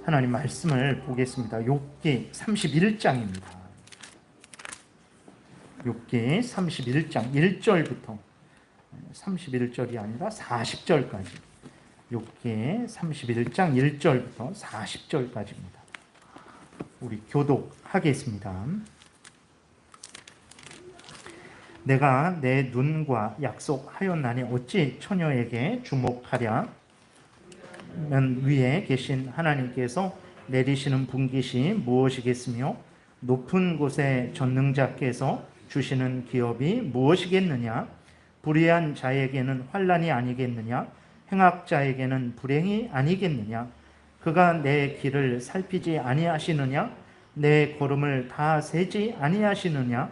하나님 말씀을 보겠습니다. 욥기 31장입니다. 욥기 31장 1절부터 31절이 아니라 40절까지, 욥기 31장 1절부터 40절까지입니다. 우리 교독하겠습니다. 내가 내 눈과 약속하였나니 어찌 처녀에게 주목하랴. 위에 계신 하나님께서 내리시는 분깃이 무엇이겠으며 높은 곳에 전능자께서 주시는 기업이 무엇이겠느냐. 불의한 자에게는 환난이 아니겠느냐. 행악자에게는 불행이 아니겠느냐. 그가 내 길을 살피지 아니하시느냐. 내 걸음을 다 세지 아니하시느냐.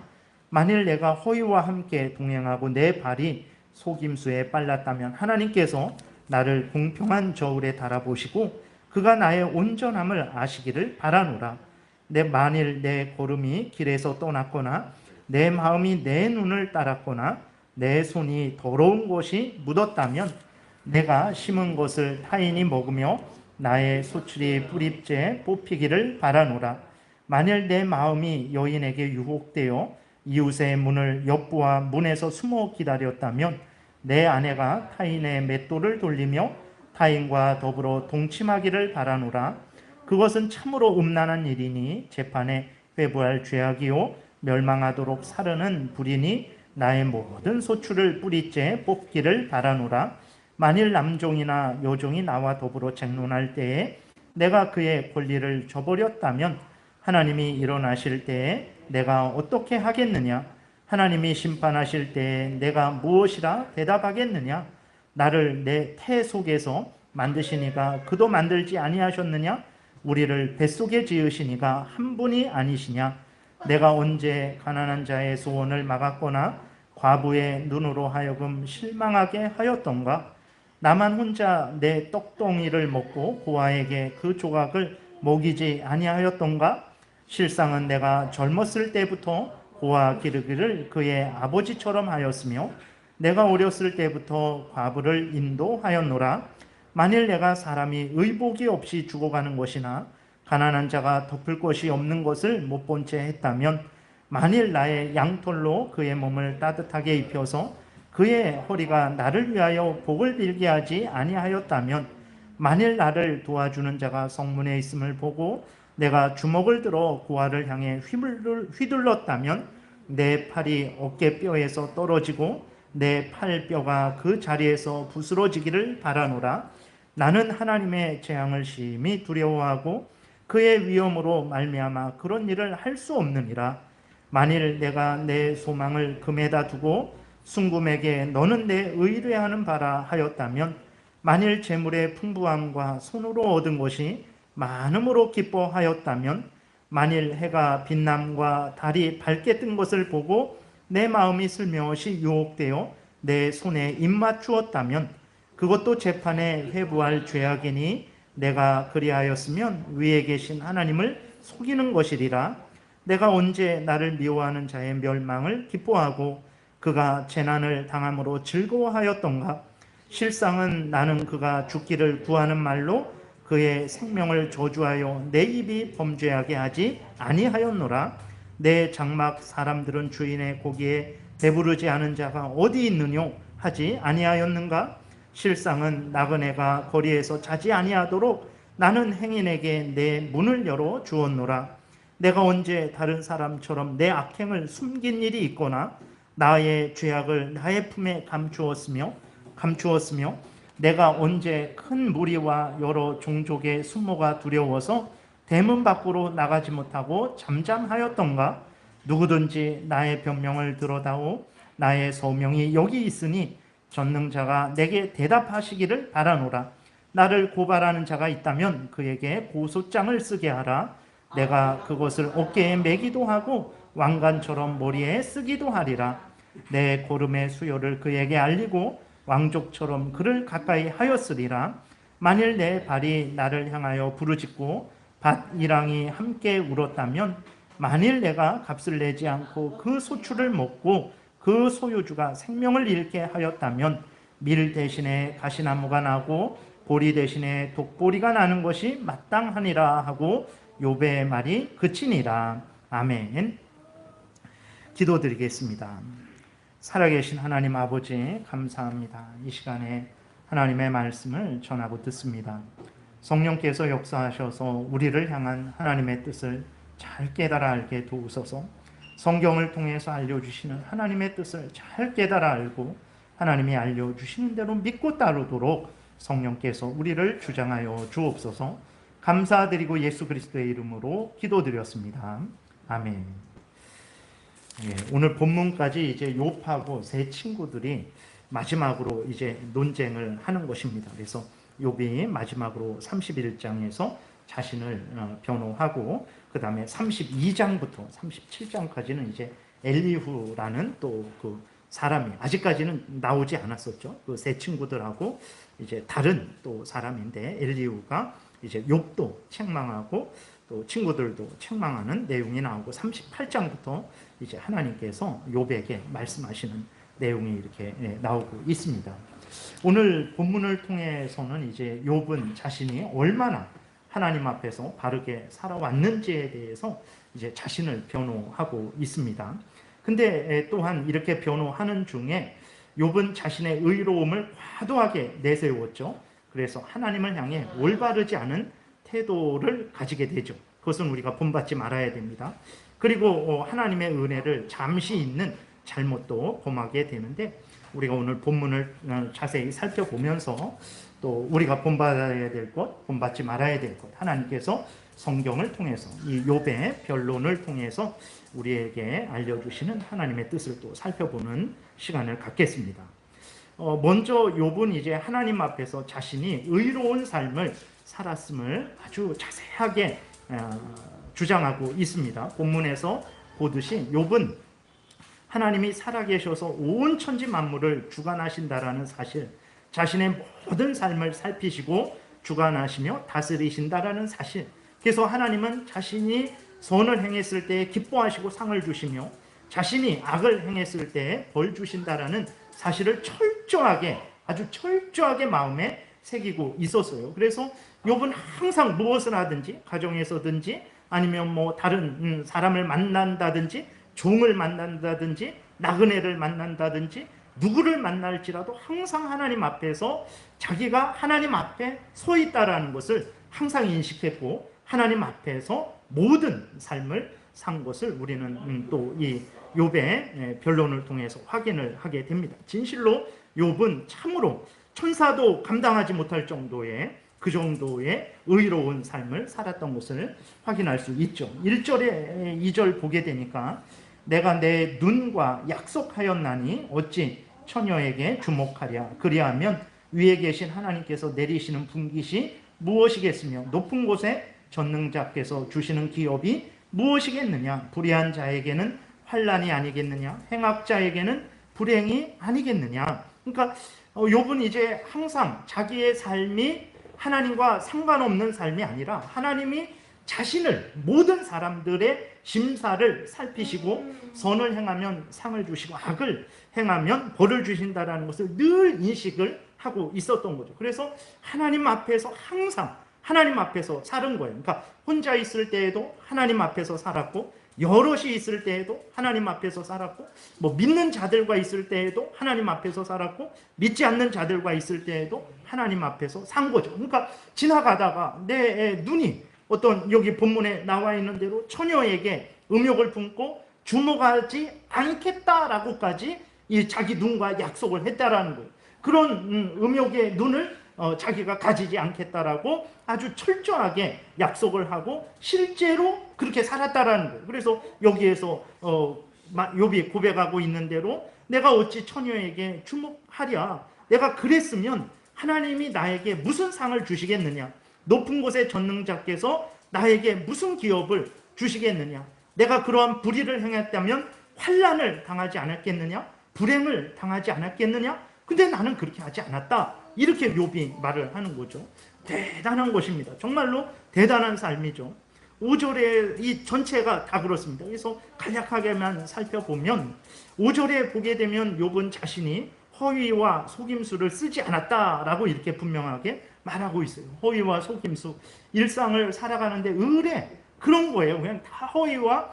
만일 내가 허위와 함께 동행하고 내 발이 속임수에 빨랐다면 하나님께서 나를 공평한 저울에 달아보시고 그가 나의 온전함을 아시기를 바라노라. 만일 내 걸음이 길에서 떠났거나 내 마음이 내 눈을 따랐거나 내 손이 더러운 것이 묻었다면 내가 심은 것을 타인이 먹으며 나의 소출이 뿌립째 뽑히기를 바라노라. 만일 내 마음이 여인에게 유혹되어 이웃의 문을 엿보아 문에서 숨어 기다렸다면 내 아내가 타인의 맷돌을 돌리며 타인과 더불어 동침하기를 바라노라. 그것은 참으로 음란한 일이니 재판에 회부할 죄악이요 멸망하도록 사르는 불이니 나의 모든 소출을 뿌리째 뽑기를 바라노라. 만일 남종이나 여종이 나와 더불어 쟁론할 때에 내가 그의 권리를 저버렸다면 하나님이 일어나실 때에 내가 어떻게 하겠느냐. 하나님이 심판하실 때에 내가 무엇이라 대답하겠느냐. 나를 내 태 속에서 만드시니가 그도 만들지 아니하셨느냐. 우리를 뱃속에 지으시니가 한 분이 아니시냐. 내가 언제 가난한 자의 소원을 막았거나 과부의 눈으로 하여금 실망하게 하였던가. 나만 혼자 내 떡덩이를 먹고 고아에게 그 조각을 먹이지 아니하였던가. 실상은 내가 젊었을 때부터 고아 기르기를 그의 아버지처럼 하였으며 내가 어렸을 때부터 과부를 인도하였노라. 만일 내가 사람이 의복이 없이 죽어가는 것이나 가난한 자가 덮을 것이 없는 것을 못 본 채 했다면 만일 나의 양털로 그의 몸을 따뜻하게 입혀서 그의 허리가 나를 위하여 복을 빌게 하지 아니하였다면 만일 나를 도와주는 자가 성문에 있음을 보고 내가 주먹을 들어 고아를 향해 휘둘렀다면 내 팔이 어깨뼈에서 떨어지고 내 팔뼈가 그 자리에서 부스러지기를 바라노라. 나는 하나님의 재앙을 심히 두려워하고 그의 위엄으로 말미암아 그런 일을 할 수 없느니라. 만일 내가 내 소망을 금에다 두고 순금에게 너는 내 의뢰하는 바라 하였다면 만일 재물의 풍부함과 손으로 얻은 것이 많음으로 기뻐하였다면 만일 해가 빛남과 달이 밝게 뜬 것을 보고 내 마음이 슬며시 유혹되어 내 손에 입맞추었다면 그것도 재판에 회부할 죄악이니 내가 그리하였으면 위에 계신 하나님을 속이는 것이리라. 내가 언제 나를 미워하는 자의 멸망을 기뻐하고 그가 재난을 당함으로 즐거워하였던가. 실상은 나는 그가 죽기를 구하는 말로 그의 생명을 저주하여 내 입이 범죄하게 하지 아니하였노라. 내 장막 사람들은 주인의 고기에 배부르지 않은 자가 어디 있느뇨 하지 아니하였는가. 실상은 나그네가 거리에서 자지 아니하도록 나는 행인에게 내 문을 열어 주었노라. 내가 언제 다른 사람처럼 내 악행을 숨긴 일이 있거나 나의 죄악을 나의 품에 감추었으며 내가 언제 큰 무리와 여러 종족의 순모가 두려워서 대문 밖으로 나가지 못하고 잠잠하였던가. 누구든지 나의 변명을 들어다오. 나의 소명이 여기 있으니 전능자가 내게 대답하시기를 바라노라. 나를 고발하는 자가 있다면 그에게 고소장을 쓰게 하라. 내가 그것을 어깨에 매기도 하고 왕관처럼 머리에 쓰기도 하리라. 내 고름의 수요를 그에게 알리고 왕족처럼 그를 가까이 하였으리라. 만일 내 발이 나를 향하여 부르짖고 밭이랑이 함께 울었다면 만일 내가 값을 내지 않고 그 소출을 먹고 그 소유주가 생명을 잃게 하였다면 밀 대신에 가시나무가 나고 보리 대신에 독보리가 나는 것이 마땅하니라 하고 욥의 말이 그치니라. 아멘. 기도드리겠습니다. 살아계신 하나님 아버지 감사합니다. 이 시간에 하나님의 말씀을 전하고 듣습니다. 성령께서 역사하셔서 우리를 향한 하나님의 뜻을 잘 깨달아 알게 도우소서. 성경을 통해서 알려주시는 하나님의 뜻을 잘 깨달아 알고 하나님이 알려주시는 대로 믿고 따르도록 성령께서 우리를 주장하여 주옵소서. 감사드리고 예수 그리스도의 이름으로 기도드렸습니다. 아멘. 오늘 본문까지 이제 욥하고 세 친구들이 마지막으로 이제 논쟁을 하는 것입니다. 그래서 욥이 마지막으로 31장에서 자신을 변호하고 그 다음에 32장부터 37장까지는 이제 엘리후라는 또 그 사람이 아직까지는 나오지 않았었죠. 그 세 친구들하고 이제 다른 또 사람인데 엘리후가 이제 욥도 책망하고 또 친구들도 책망하는 내용이 나오고 38장부터 이제 하나님께서 욥에게 말씀하시는 내용이 이렇게 나오고 있습니다. 오늘 본문을 통해서는 이제 욥은 자신이 얼마나 하나님 앞에서 바르게 살아왔는지에 대해서 이제 자신을 변호하고 있습니다. 근데 또한 이렇게 변호하는 중에 욥은 자신의 의로움을 과도하게 내세웠죠. 그래서 하나님을 향해 올바르지 않은 태도를 가지게 되죠. 그것은 우리가 본받지 말아야 됩니다. 그리고 하나님의 은혜를 잠시 잊는 잘못도 범하게 되는데 우리가 오늘 본문을 자세히 살펴보면서 또 우리가 본받아야 될 것, 본받지 말아야 될 것, 하나님께서 성경을 통해서 이 욥의 변론을 통해서 우리에게 알려주시는 하나님의 뜻을 또 살펴보는 시간을 갖겠습니다. 먼저 욥은 이제 하나님 앞에서 자신이 의로운 삶을 살았음을 아주 자세하게 주장하고 있습니다. 본문에서 보듯이 욥은 하나님이 살아계셔서 온 천지 만물을 주관하신다라는 사실, 자신의 모든 삶을 살피시고 주관하시며 다스리신다라는 사실, 그래서 하나님은 자신이 선을 행했을 때 기뻐하시고 상을 주시며 자신이 악을 행했을 때 벌 주신다라는 사실을 철저하게, 아주 철저하게 마음에 새기고 있었어요. 그래서 욥은 항상 무엇을 하든지, 가정에서든지 아니면 뭐 다른 사람을 만난다든지 종을 만난다든지 나그네를 만난다든지 누구를 만날지라도 항상 하나님 앞에서 자기가 하나님 앞에 서 있다라는 것을 항상 인식했고 하나님 앞에서 모든 삶을 산 것을 우리는 또 이 욥의 변론을 통해서 확인을 하게 됩니다. 진실로 욥은 참으로 천사도 감당하지 못할 정도의 그 정도의 의로운 삶을 살았던 것을 확인할 수 있죠. 1절에 2절 보게 되니까 내가 내 눈과 약속하였나니 어찌 처녀에게 주목하랴. 그리하면 위에 계신 하나님께서 내리시는 분깃이 무엇이겠으며 높은 곳에 전능자께서 주시는 기업이 무엇이겠느냐. 불의한 자에게는 환난이 아니겠느냐. 행악자에게는 불행이 아니겠느냐. 그러니까 욥은 이제 항상 자기의 삶이 하나님과 상관없는 삶이 아니라 하나님이 자신을 모든 사람들의 심사를 살피시고 선을 행하면 상을 주시고 악을 행하면 벌을 주신다라는 것을 늘 인식을 하고 있었던 거죠. 그래서 하나님 앞에서 항상 하나님 앞에서 살은 거예요. 그러니까 혼자 있을 때에도 하나님 앞에서 살았고 여럿이 있을 때에도 하나님 앞에서 살았고 뭐 믿는 자들과 있을 때에도 하나님 앞에서 살았고 믿지 않는 자들과 있을 때에도 하나님 앞에서 산 거죠. 그러니까 지나가다가 내 눈이 어떤 여기 본문에 나와 있는 대로 처녀에게 음욕을 품고 주목하지 않겠다라고까지 이 자기 눈과 약속을 했다라는 거예요. 그런 음욕의 눈을 자기가 가지지 않겠다라고 아주 철저하게 약속을 하고 실제로 그렇게 살았다라는 거예요. 그래서 여기에서 욥이 고백하고 있는 대로 내가 어찌 처녀에게 주목하랴. 내가 그랬으면 하나님이 나에게 무슨 상을 주시겠느냐. 높은 곳의 전능자께서 나에게 무슨 기업을 주시겠느냐. 내가 그러한 불의를 행했다면 환난을 당하지 않았겠느냐. 불행을 당하지 않았겠느냐. 근데 나는 그렇게 하지 않았다. 이렇게 욥이 말을 하는 거죠. 대단한 것입니다. 정말로 대단한 삶이죠. 5절에 이 전체가 다 그렇습니다. 그래서 간략하게만 살펴보면 5절에 보게 되면 욥은 자신이 허위와 속임수를 쓰지 않았다라고 이렇게 분명하게 말하고 있어요. 허위와 속임수, 일상을 살아가는데 의뢰 그런 거예요. 그냥 다 허위와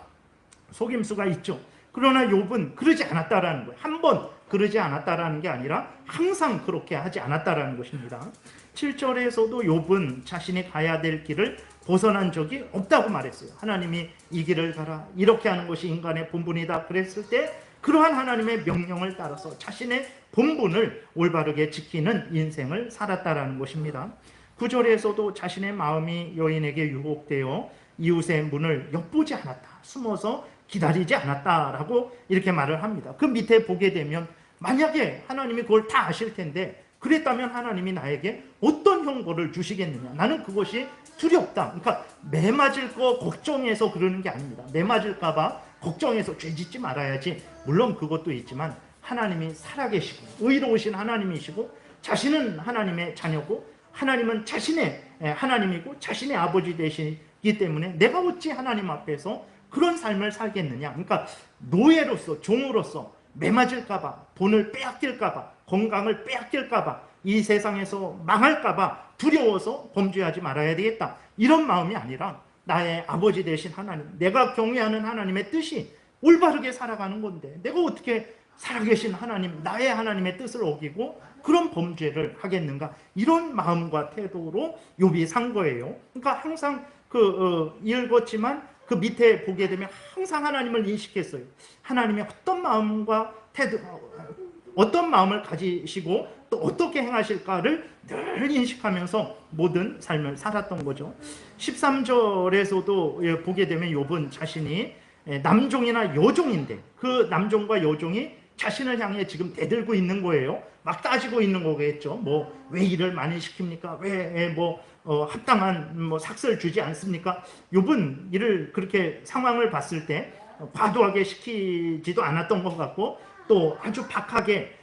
속임수가 있죠. 그러나 욥은 그러지 않았다라는 거예요. 한 번 그러지 않았다라는 게 아니라 항상 그렇게 하지 않았다라는 것입니다. 7절에서도 욥은 자신이 가야 될 길을 벗어난 적이 없다고 말했어요. 하나님이 이 길을 가라, 이렇게 하는 것이 인간의 본분이다 그랬을 때 그러한 하나님의 명령을 따라서 자신의 본분을 올바르게 지키는 인생을 살았다라는 것입니다. 9절에서도 자신의 마음이 여인에게 유혹되어 이웃의 문을 엿보지 않았다, 숨어서 기다리지 않았다라고 이렇게 말을 합니다. 그 밑에 보게 되면 만약에 하나님이 그걸 다 아실 텐데 그랬다면 하나님이 나에게 어떤 형벌을 주시겠느냐, 나는 그것이 두렵다. 그러니까 매 맞을 거 걱정해서 그러는 게 아닙니다. 매 맞을까 봐 걱정해서 죄 짓지 말아야지, 물론 그것도 있지만 하나님이 살아계시고 의로우신 하나님이시고 자신은 하나님의 자녀고 하나님은 자신의 하나님이고 자신의 아버지 되시기 때문에 내가 어찌 하나님 앞에서 그런 삶을 살겠느냐. 그러니까 노예로서, 종으로서 매맞을까봐, 돈을 빼앗길까봐, 건강을 빼앗길까봐, 이 세상에서 망할까봐 두려워서 범죄하지 말아야 되겠다, 이런 마음이 아니라 나의 아버지 되신 하나님, 내가 경외하는 하나님의 뜻이 올바르게 살아가는 건데 내가 어떻게 살아계신 하나님, 나의 하나님의 뜻을 어기고 그런 범죄를 하겠는가, 이런 마음과 태도로 욥이 산 거예요. 그러니까 항상 읽었지만 그 밑에 보게 되면 항상 하나님을 인식했어요. 하나님의 어떤 마음과 태도, 어떤 마음을 가지시고 또 어떻게 행하실까를 늘 인식하면서 모든 삶을 살았던 거죠. 13절에서도 보게 되면 욥은 자신이 남종이나 여종인데 그 남종과 여종이 자신을 향해 지금 대들고 있는 거예요. 막 따지고 있는 거겠죠. 뭐 왜 일을 많이 시킵니까? 왜 합당한 삭슬 주지 않습니까? 욥은 이를 그렇게 상황을 봤을 때 과도하게 시키지도 않았던 것 같고 또 아주 박하게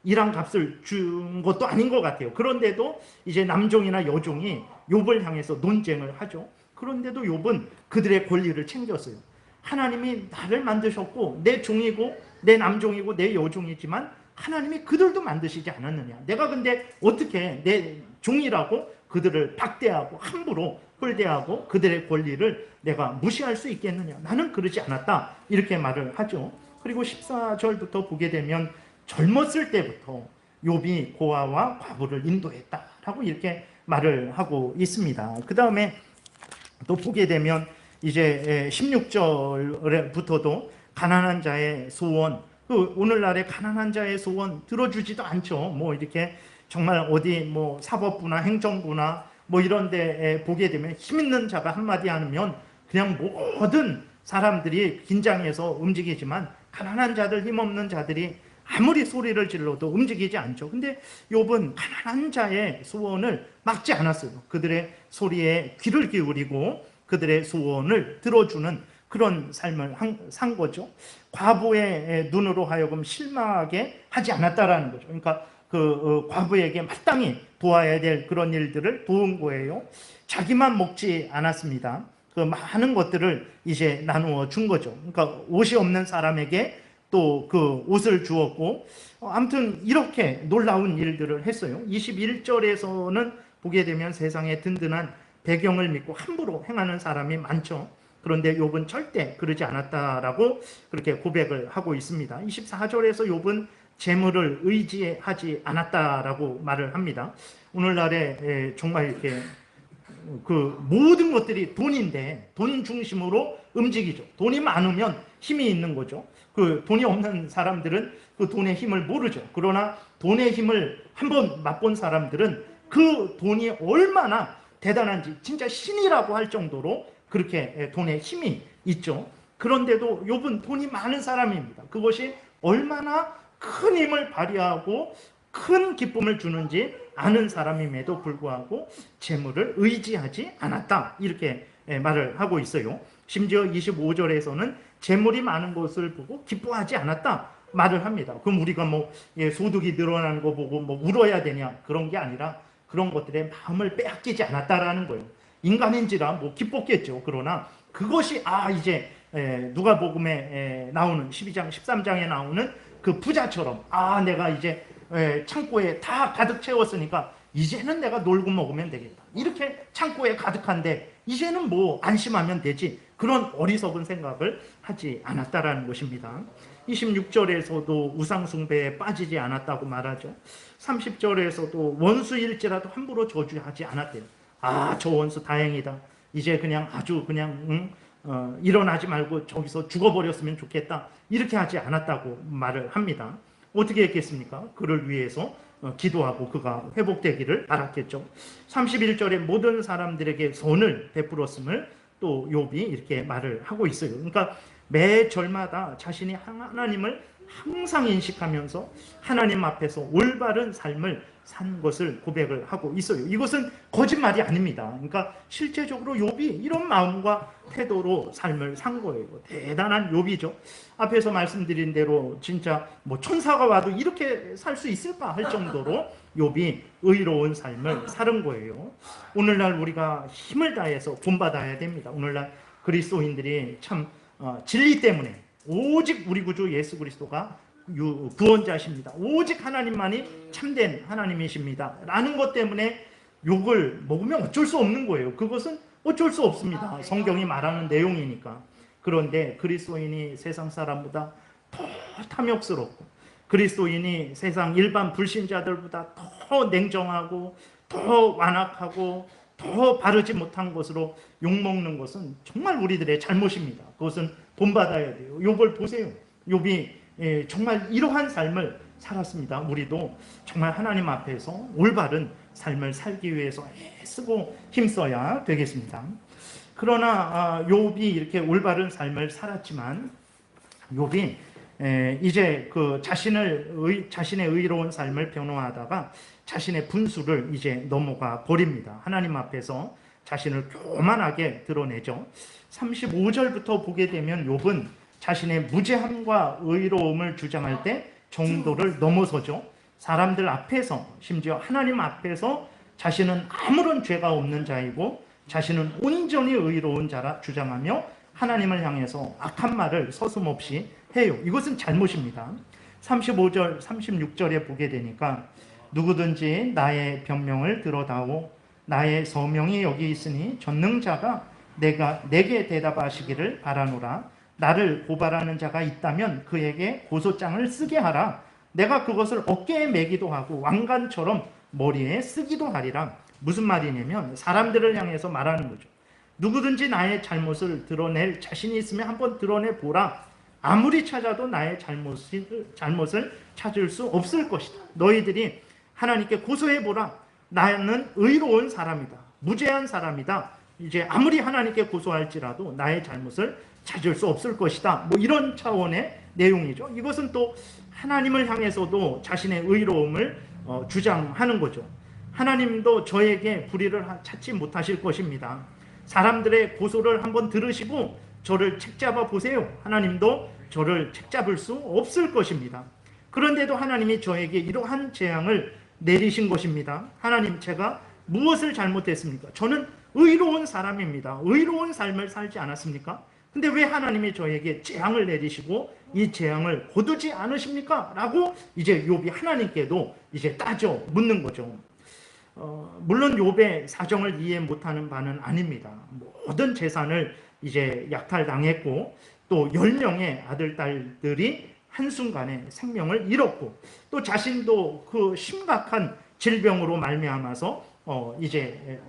일한 값을 준 것도 아닌 것 같아요. 그런데도 이제 남종이나 여종이 욥을 향해서 논쟁을 하죠. 그런데도 욥은 그들의 권리를 챙겼어요. 하나님이 나를 만드셨고 내 종이고 내 남종이고 내 여종이지만 하나님이 그들도 만드시지 않았느냐. 내가 근데 어떻게 내 종이라고 그들을 박대하고 함부로 홀대하고 그들의 권리를 내가 무시할 수 있겠느냐. 나는 그러지 않았다, 이렇게 말을 하죠. 그리고 14절부터 보게 되면 젊었을 때부터 욥이 고아와 과부를 인도했다라고 이렇게 말을 하고 있습니다. 그 다음에 또 보게 되면 이제 16절부터도 가난한 자의 소원, 오늘날의 가난한 자의 소원 들어주지도 않죠. 뭐 이렇게 정말 어디 뭐 사법부나 행정부나 뭐 이런 데 보게 되면 힘 있는 자가 한마디 하면 그냥 모든 사람들이 긴장해서 움직이지만 가난한 자들, 힘없는 자들이 아무리 소리를 질러도 움직이지 않죠. 근데 욥은 가난한 자의 소원을 막지 않았어요. 그들의 소리에 귀를 기울이고 그들의 소원을 들어주는 그런 삶을 산 거죠. 과부의 눈으로 하여금 실망하게 하지 않았다라는 거죠. 그러니까 과부에게 마땅히 도와야 될 그런 일들을 도운 거예요. 자기만 먹지 않았습니다. 그 많은 것들을 이제 나누어 준 거죠. 그러니까 옷이 없는 사람에게 또 그 옷을 주었고, 아무튼 이렇게 놀라운 일들을 했어요. 21절에서는 보게 되면 세상에 든든한 배경을 믿고 함부로 행하는 사람이 많죠. 그런데 욥은 절대 그러지 않았다라고 그렇게 고백을 하고 있습니다. 24절에서 욥은 재물을 의지하지 않았다라고 말을 합니다. 오늘날에 정말 이렇게 그 모든 것들이 돈인데 돈 중심으로 움직이죠. 돈이 많으면 힘이 있는 거죠. 그 돈이 없는 사람들은 그 돈의 힘을 모르죠. 그러나 돈의 힘을 한번 맛본 사람들은 그 돈이 얼마나 대단한지 진짜 신이라고 할 정도로 그렇게 돈의 힘이 있죠. 그런데도 욥은 돈이 많은 사람입니다. 그것이 얼마나 큰 힘을 발휘하고 큰 기쁨을 주는지 아는 사람임에도 불구하고 재물을 의지하지 않았다, 이렇게 말을 하고 있어요. 심지어 25절에서는 재물이 많은 것을 보고 기뻐하지 않았다 말을 합니다. 그럼 우리가 뭐 소득이 늘어나는 거 보고 뭐 울어야 되냐, 그런 게 아니라 그런 것들의 마음을 빼앗기지 않았다라는 거예요. 인간인지라 뭐 기뻤겠죠. 그러나 그것이 이제 누가복음에 나오는 12장 13장에 나오는 그 부자처럼 내가 이제 창고에 다 가득 채웠으니까 이제는 내가 놀고 먹으면 되겠다. 이렇게 창고에 가득한데 이제는 뭐 안심하면 되지. 그런 어리석은 생각을 하지 않았다라는 것입니다. 26절에서도 우상숭배에 빠지지 않았다고 말하죠. 30절에서도 원수일지라도 함부로 저주하지 않았대요. 아, 저 원수 다행이다. 이제 그냥 아주 그냥 일어나지 말고 저기서 죽어버렸으면 좋겠다. 이렇게 하지 않았다고 말을 합니다. 어떻게 했겠습니까? 그를 위해서 기도하고 그가 회복되기를 바랐겠죠. 31절에 모든 사람들에게 선을 베풀었음을 또 욥이 이렇게 말을 하고 있어요. 그러니까 매 절마다 자신이 하나님을 항상 인식하면서 하나님 앞에서 올바른 삶을 산 것을 고백을 하고 있어요. 이것은 거짓말이 아닙니다. 그러니까 실제적으로 욥이 이런 마음과 태도로 삶을 산 거예요. 대단한 욥이죠. 앞에서 말씀드린 대로 진짜 뭐 천사가 와도 이렇게 살 수 있을까 할 정도로 욥이 의로운 삶을 사는 거예요. 오늘날 우리가 힘을 다해서 본받아야 됩니다. 오늘날 그리스도인들이 참 진리 때문에 오직 우리 구주 예수 그리스도가 구원자십니다. 오직 하나님만이 참된 하나님이십니다. 라는 것 때문에 욕을 먹으면 어쩔 수 없는 거예요. 그것은 어쩔 수 없습니다. 성경이 말하는 내용이니까. 그런데 그리스도인이 세상 사람보다 더 탐욕스럽고 그리스도인이 세상 일반 불신자들보다 더 냉정하고 더 완악하고 더 바르지 못한 것으로 욕먹는 것은 정말 우리들의 잘못입니다. 그것은 본받아야 돼요. 욥을 보세요. 욥이 정말 이러한 삶을 살았습니다. 우리도 정말 하나님 앞에서 올바른 삶을 살기 위해서 애쓰고 힘써야 되겠습니다. 그러나 욥이 이렇게 올바른 삶을 살았지만 욥이 이제 그 자신의 의로운 삶을 변호하다가 자신의 분수를 이제 넘어가 버립니다. 하나님 앞에서 자신을 교만하게 드러내죠. 35절부터 보게 되면 욥은 자신의 무죄함과 의로움을 주장할 때 정도를 넘어서죠. 사람들 앞에서 심지어 하나님 앞에서 자신은 아무런 죄가 없는 자이고 자신은 온전히 의로운 자라 주장하며 하나님을 향해서 악한 말을 서슴없이 해요. 이것은 잘못입니다. 35절, 36절에 보게 되니까 누구든지 나의 변명을 들어다오 나의 서명이 여기 있으니 전능자가 내게 대답하시기를 바라노라. 나를 고발하는 자가 있다면 그에게 고소장을 쓰게 하라. 내가 그것을 어깨에 매기도 하고 왕관처럼 머리에 쓰기도 하리라. 무슨 말이냐면 사람들을 향해서 말하는 거죠. 누구든지 나의 잘못을 드러낼 자신이 있으면 한번 드러내보라. 아무리 찾아도 나의 잘못을 찾을 수 없을 것이다. 너희들이 하나님께 고소해보라. 나는 의로운 사람이다. 무죄한 사람이다. 이제 아무리 하나님께 고소할지라도 나의 잘못을 찾을 수 없을 것이다. 뭐 이런 차원의 내용이죠. 이것은 또 하나님을 향해서도 자신의 의로움을 주장하는 거죠. 하나님도 저에게 불의를 찾지 못하실 것입니다. 사람들의 고소를 한번 들으시고 저를 책잡아 보세요. 하나님도 저를 책잡을 수 없을 것입니다. 그런데도 하나님이 저에게 이러한 재앙을 내리신 것입니다. 하나님, 제가 무엇을 잘못했습니까? 저는 의로운 사람입니다. 의로운 삶을 살지 않았습니까? 근데 왜 하나님이 저에게 재앙을 내리시고 이 재앙을 거두지 않으십니까? 라고 이제 욥이 하나님께도 이제 따져 묻는 거죠. 물론 욥의 사정을 이해 못하는 바는 아닙니다. 모든 재산을 이제 약탈당했고 또 10명의 아들, 딸들이 한순간에 생명을 잃었고 또 자신도 그 심각한 질병으로 말미암아서 이제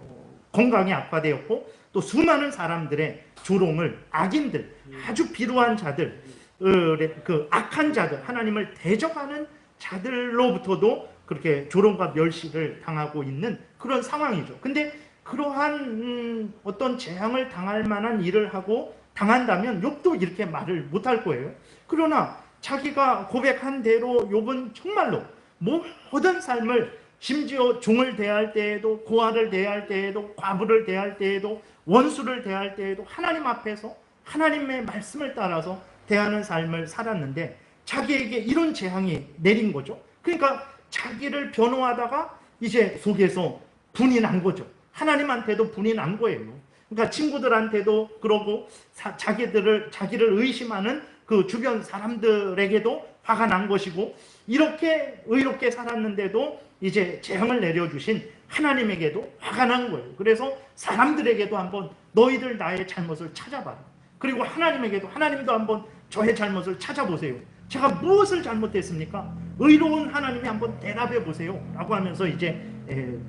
건강이 악화되었고 또 수많은 사람들의 조롱을 악인들, 아주 비루한 자들, 그 악한 자들, 하나님을 대적하는 자들로부터도 그렇게 조롱과 멸시를 당하고 있는 그런 상황이죠. 근데 그러한 어떤 재앙을 당할 만한 일을 하고 당한다면 욥도 이렇게 말을 못할 거예요. 그러나 자기가 고백한 대로 욥은 정말로 모든 삶을 심지어 종을 대할 때에도 고아를 대할 때에도 과부를 대할 때에도 원수를 대할 때에도 하나님 앞에서 하나님의 말씀을 따라서 대하는 삶을 살았는데 자기에게 이런 재앙이 내린 거죠. 그러니까 자기를 변호하다가 이제 속에서 분이 난 거죠. 하나님한테도 분이 난 거예요. 그러니까 친구들한테도 그러고 자기를 의심하는 그 주변 사람들에게도 화가 난 것이고, 이렇게 의롭게 살았는데도 이제 재앙을 내려주신 하나님에게도 화가 난 거예요. 그래서 사람들에게도 한번 너희들 나의 잘못을 찾아봐라. 그리고 하나님에게도 하나님도 한번 저의 잘못을 찾아보세요. 제가 무엇을 잘못했습니까? 의로운 하나님이 한번 대답해 보세요. 라고 하면서 이제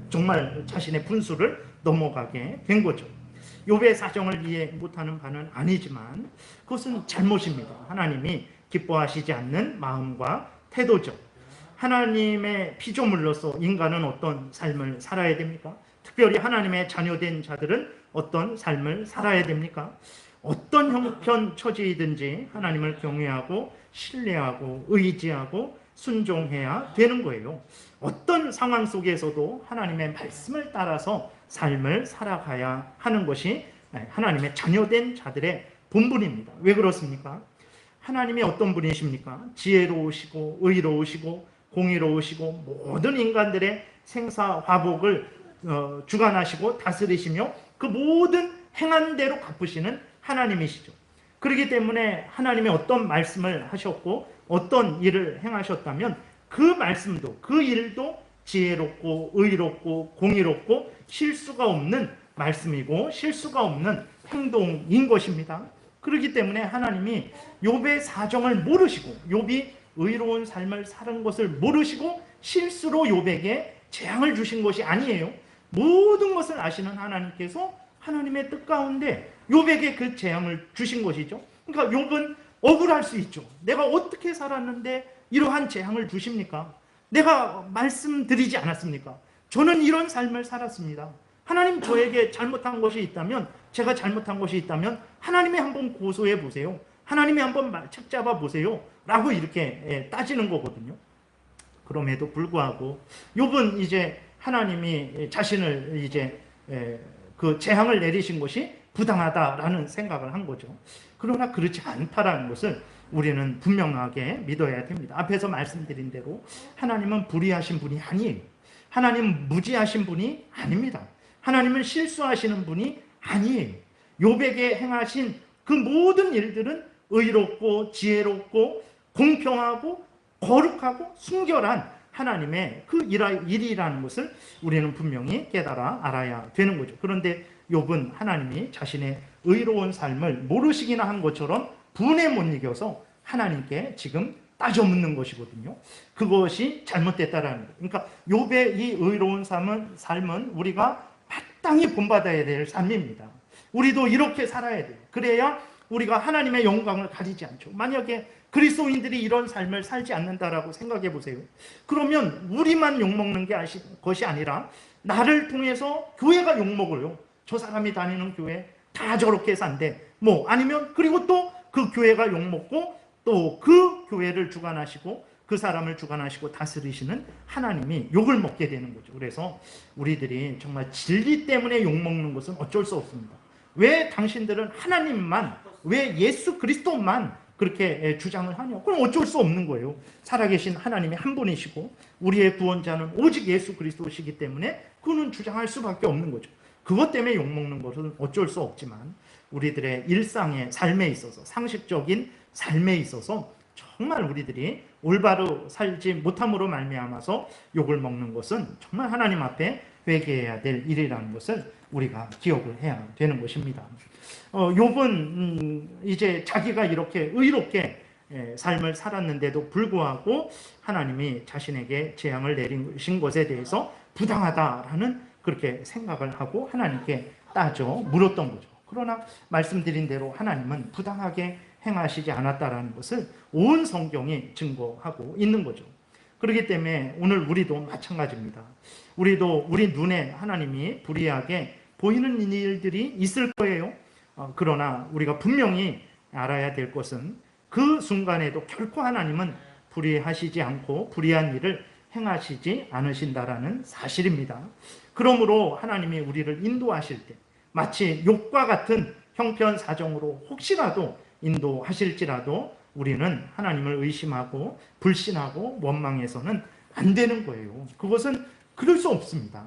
정말 자신의 분수를 넘어가게 된 거죠. 욥의 사정을 이해 못하는 바는 아니지만 그것은 잘못입니다. 하나님이 기뻐하시지 않는 마음과 태도죠. 하나님의 피조물로서 인간은 어떤 삶을 살아야 됩니까? 특별히 하나님의 자녀된 자들은 어떤 삶을 살아야 됩니까? 어떤 형편 처지이든지 하나님을 경외하고 신뢰하고 의지하고 순종해야 되는 거예요. 어떤 상황 속에서도 하나님의 말씀을 따라서 삶을 살아가야 하는 것이 하나님의 자녀된 자들의 본분입니다. 왜 그렇습니까? 하나님이 어떤 분이십니까? 지혜로우시고 의로우시고 공의로우시고 모든 인간들의 생사화복을 주관하시고 다스리시며 그 모든 행한 대로 갚으시는 하나님이시죠. 그렇기 때문에 하나님이 어떤 말씀을 하셨고 어떤 일을 행하셨다면 그 말씀도 그 일도 지혜롭고 의롭고 공의롭고 실수가 없는 말씀이고 실수가 없는 행동인 것입니다. 그렇기 때문에 하나님이 욥의 사정을 모르시고 욥이 의로운 삶을 사는 것을 모르시고 실수로 욥에게 재앙을 주신 것이 아니에요. 모든 것을 아시는 하나님께서 하나님의 뜻 가운데 욥에게 그 재앙을 주신 것이죠. 그러니까 욥은 억울할 수 있죠. 내가 어떻게 살았는데 이러한 재앙을 주십니까? 내가 말씀드리지 않았습니까? 저는 이런 삶을 살았습니다. 하나님 저에게 잘못한 것이 있다면, 제가 잘못한 것이 있다면 하나님이 한번 고소해 보세요. 하나님이 한번 책잡아 보세요. 라고 이렇게 따지는 거거든요. 그럼에도 불구하고 욥은 이제 하나님이 자신을 이제 그 재앙을 내리신 것이 부당하다라는 생각을 한 거죠. 그러나 그렇지 않다라는 것을 우리는 분명하게 믿어야 됩니다. 앞에서 말씀드린 대로 하나님은 불의하신 분이 아니에요. 하나님은 무지하신 분이 아닙니다. 하나님은 실수하시는 분이 아니에요. 욥에게 행하신 그 모든 일들은 의롭고 지혜롭고 공평하고 거룩하고 순결한 하나님의 그 일이라는 것을 우리는 분명히 깨달아 알아야 되는 거죠. 그런데 욥은 하나님이 자신의 의로운 삶을 모르시기나 한 것처럼 분에 못 이겨서 하나님께 지금 따져 묻는 것이거든요. 그것이 잘못됐다라는 거예요. 그러니까 욥의 이 의로운 삶은 우리가 마땅히 본받아야 될 삶입니다. 우리도 이렇게 살아야 돼요. 그래야 우리가 하나님의 영광을 가리지 않죠. 만약에 그리스도인들이 이런 삶을 살지 않는다라고 생각해 보세요. 그러면 우리만 욕먹는 것이 아니라 나를 통해서 교회가 욕먹어요. 저 사람이 다니는 교회 다 저렇게 산대. 아니면 그리고 또 그 교회가 욕먹고 또 그 교회를 주관하시고 그 사람을 주관하시고 다스리시는 하나님이 욕을 먹게 되는 거죠. 그래서 우리들이 정말 진리 때문에 욕먹는 것은 어쩔 수 없습니다. 왜 당신들은 하나님만, 왜 예수 그리스도만 그렇게 주장을 하냐? 그럼 어쩔 수 없는 거예요. 살아계신 하나님이 한 분이시고 우리의 구원자는 오직 예수 그리스도시기 때문에 그는 주장할 수밖에 없는 거죠. 그것 때문에 욕먹는 것은 어쩔 수 없지만 우리들의 일상의 삶에 있어서, 상식적인 삶에 있어서 정말 우리들이 올바로 살지 못함으로 말미암아서 욕을 먹는 것은 정말 하나님 앞에 회개해야 될 일이라는 것을 우리가 기억을 해야 되는 것입니다. 욥은 이제 자기가 이렇게 의롭게 삶을 살았는데도 불구하고 하나님이 자신에게 재앙을 내리신 것에 대해서 부당하다라는 그렇게 생각을 하고 하나님께 따져 물었던 거죠. 그러나 말씀드린 대로 하나님은 부당하게 행하시지 않았다라는 것을 온 성경이 증거하고 있는 거죠. 그렇기 때문에 오늘 우리도 마찬가지입니다. 우리도 우리 눈에 하나님이 불의하게 보이는 일들이 있을 거예요. 그러나 우리가 분명히 알아야 될 것은 그 순간에도 결코 하나님은 불의하시지 않고 불의한 일을 행하시지 않으신다라는 사실입니다. 그러므로 하나님이 우리를 인도하실 때 마치 욥과 같은 형편사정으로 혹시라도 인도하실지라도 우리는 하나님을 의심하고 불신하고 원망해서는 안 되는 거예요. 그것은 그럴 수 없습니다.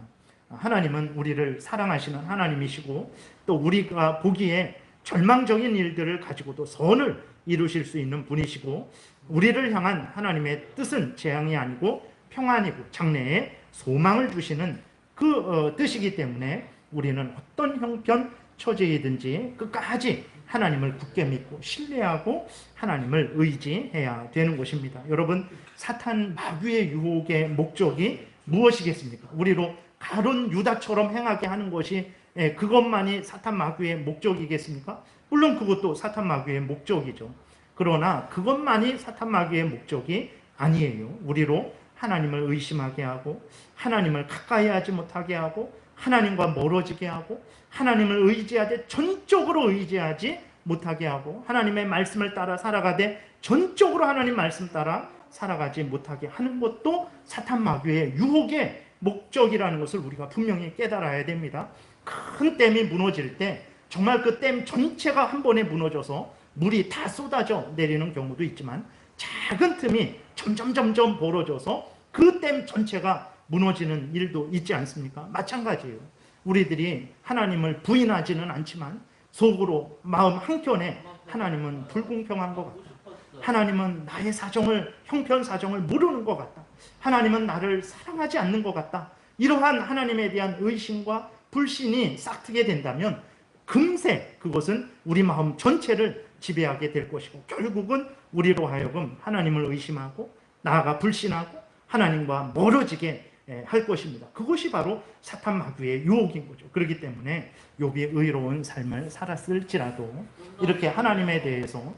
하나님은 우리를 사랑하시는 하나님이시고 또 우리가 보기에 절망적인 일들을 가지고도 선을 이루실 수 있는 분이시고 우리를 향한 하나님의 뜻은 재앙이 아니고 평안이고 장래에 소망을 주시는 그 뜻이기 때문에 우리는 어떤 형편 처지이든지 끝까지 하나님을 굳게 믿고 신뢰하고 하나님을 의지해야 되는 것입니다. 여러분, 사탄 마귀의 유혹의 목적이 무엇이겠습니까? 우리로 가룟 유다처럼 행하게 하는 것이 그것만이 사탄 마귀의 목적이겠습니까? 물론 그것도 사탄 마귀의 목적이죠. 그러나 그것만이 사탄 마귀의 목적이 아니에요. 우리로 하나님을 의심하게 하고 하나님을 가까이 하지 못하게 하고 하나님과 멀어지게 하고 하나님을 의지하되 전적으로 의지하지 못하게 하고 하나님의 말씀을 따라 살아가되 전적으로 하나님 말씀 따라 살아가지 못하게 하는 것도 사탄 마귀의 유혹의 목적이라는 것을 우리가 분명히 깨달아야 됩니다. 큰 댐이 무너질 때 정말 그 댐 전체가 한 번에 무너져서 물이 다 쏟아져 내리는 경우도 있지만 작은 틈이 점점 벌어져서 그 댐 전체가 무너지는 일도 있지 않습니까? 마찬가지예요. 우리들이 하나님을 부인하지는 않지만 속으로 마음 한켠에 하나님은 불공평한 것 같다. 하나님은 나의 사정을, 형편 사정을 모르는 것 같다. 하나님은 나를 사랑하지 않는 것 같다. 이러한 하나님에 대한 의심과 불신이 싹트게 된다면 금세 그것은 우리 마음 전체를 지배하게 될 것이고 결국은 우리로 하여금 하나님을 의심하고 나아가 불신하고 하나님과 멀어지게 할 것입니다. 그것이 바로 사탄 마귀의 유혹인 거죠. 그렇기 때문에 욥이 의로운 삶을 살았을지라도 이렇게 하나님에 대해서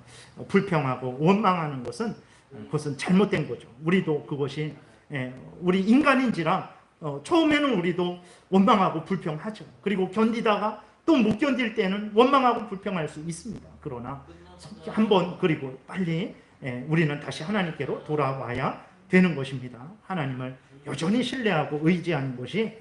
불평하고 원망하는 것은 그것은 잘못된 거죠. 우리도 그것이 우리 인간인지라 처음에는 우리도 원망하고 불평하죠. 그리고 견디다가 또 못 견딜 때는 원망하고 불평할 수 있습니다. 그러나 한번 그리고 빨리 우리는 다시 하나님께로 돌아와야 되는 것입니다. 하나님을 여전히 신뢰하고 의지하는 것이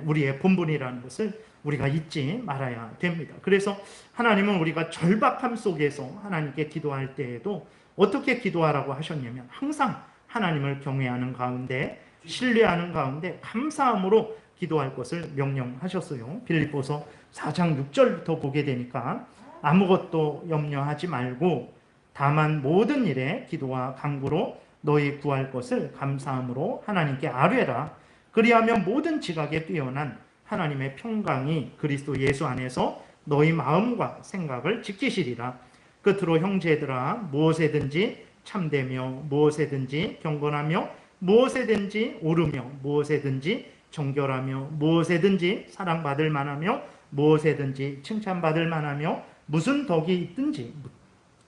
우리의 본분이라는 것을 우리가 잊지 말아야 됩니다. 그래서 하나님은 우리가 절박함 속에서 하나님께 기도할 때에도 어떻게 기도하라고 하셨냐면 항상 하나님을 경외하는 가운데 신뢰하는 가운데 감사함으로 기도할 것을 명령하셨어요. 빌립보서 4장 6절부터 보게 되니까 아무것도 염려하지 말고 다만 모든 일에 기도와 간구로 너희 구할 것을 감사함으로 하나님께 아뢰라. 그리하면 모든 지각에 뛰어난 하나님의 평강이 그리스도 예수 안에서 너희 마음과 생각을 지키시리라. 끝으로 형제들아 무엇에든지 참되며 무엇에든지 경건하며 무엇에든지 오르며 무엇에든지 정결하며 무엇에든지 사랑받을 만하며 무엇에든지 칭찬받을 만하며 무슨 덕이 있든지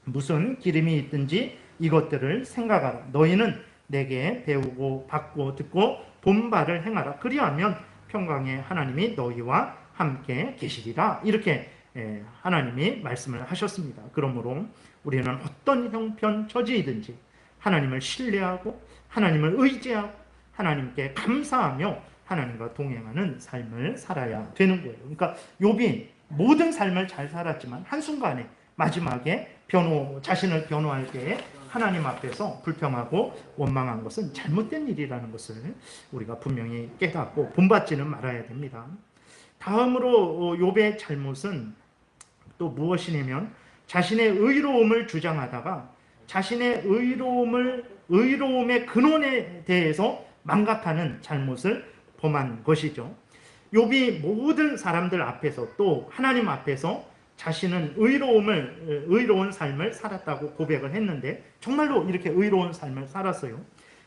무슨 기름이 있든지 이것들을 생각하라. 너희는 내게 배우고 받고 듣고 본 바를 행하라. 그리하면 평강의 하나님이 너희와 함께 계시리라. 이렇게 하나님이 말씀을 하셨습니다. 그러므로 우리는 어떤 형편 처지이든지 하나님을 신뢰하고 하나님을 의지하고 하나님께 감사하며 하나님과 동행하는 삶을 살아야 되는 거예요. 그러니까 욥이 모든 삶을 잘 살았지만 한순간에 마지막에 자신을 변호할 때에 하나님 앞에서 불평하고 원망한 것은 잘못된 일이라는 것을 우리가 분명히 깨닫고 본받지는 말아야 됩니다. 다음으로 욥의 잘못은 또 무엇이냐면 자신의 의로움을 주장하다가 자신의 의로움의 근원에 대해서 망각하는 잘못을 범한 것이죠. 욥이 모든 사람들 앞에서 또 하나님 앞에서 자신은 의로운 삶을 살았다고 고백을 했는데 정말로 이렇게 의로운 삶을 살았어요.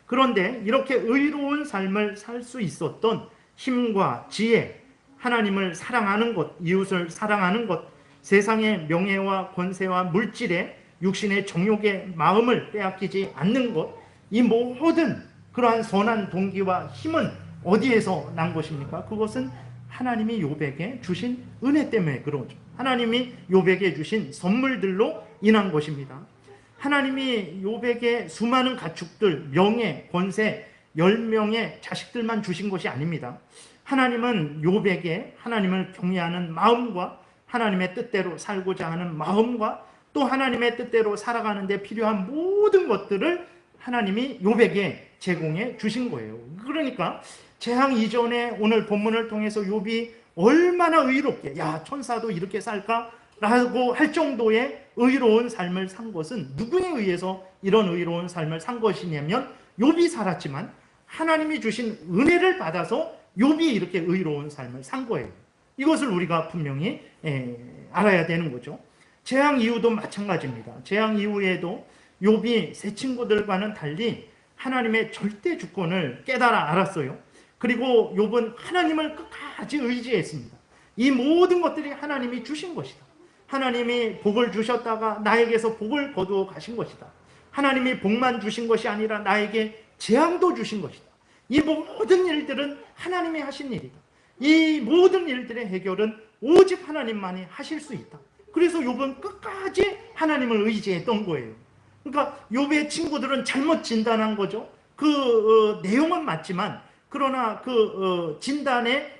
그런데 이렇게 의로운 삶을 살 수 있었던 힘과 지혜, 하나님을 사랑하는 것, 이웃을 사랑하는 것, 세상의 명예와 권세와 물질에 육신의 정욕의 마음을 빼앗기지 않는 것, 이 모든 그러한 선한 동기와 힘은 어디에서 난 것입니까? 그것은 하나님이 욥에게 주신 은혜 때문에 그러죠. 하나님이 욥에게 주신 선물들로 인한 것입니다. 하나님이 욥에게 수많은 가축들, 명예, 권세, 10명의 자식들만 주신 것이 아닙니다. 하나님은 욥에게 하나님을 경외하는 마음과 하나님의 뜻대로 살고자 하는 마음과 또 하나님의 뜻대로 살아가는 데 필요한 모든 것들을 하나님이 욥에게 제공해 주신 거예요. 그러니까 재앙 이전에 오늘 본문을 통해서 욥이 얼마나 의롭게 천사도 이렇게 살까? 라고 할 정도의 의로운 삶을 산 것은 누구에 의해서 이런 의로운 삶을 산 것이냐면 욥이 살았지만 하나님이 주신 은혜를 받아서 욥이 이렇게 의로운 삶을 산 거예요. 이것을 우리가 분명히 알아야 되는 거죠. 재앙 이후도 마찬가지입니다. 재앙 이후에도 욥이 세 친구들과는 달리 하나님의 절대 주권을 깨달아 알았어요. 그리고 욥은 하나님을 끝까지 의지했습니다. 이 모든 것들이 하나님이 주신 것이다. 하나님이 복을 주셨다가 나에게서 복을 거두어 가신 것이다. 하나님이 복만 주신 것이 아니라 나에게 재앙도 주신 것이다. 이 모든 일들은 하나님이 하신 일이다. 이 모든 일들의 해결은 오직 하나님만이 하실 수 있다. 그래서 욥은 끝까지 하나님을 의지했던 거예요. 그러니까 욥의 친구들은 잘못 진단한 거죠. 그 내용은 맞지만 그러나 그 진단의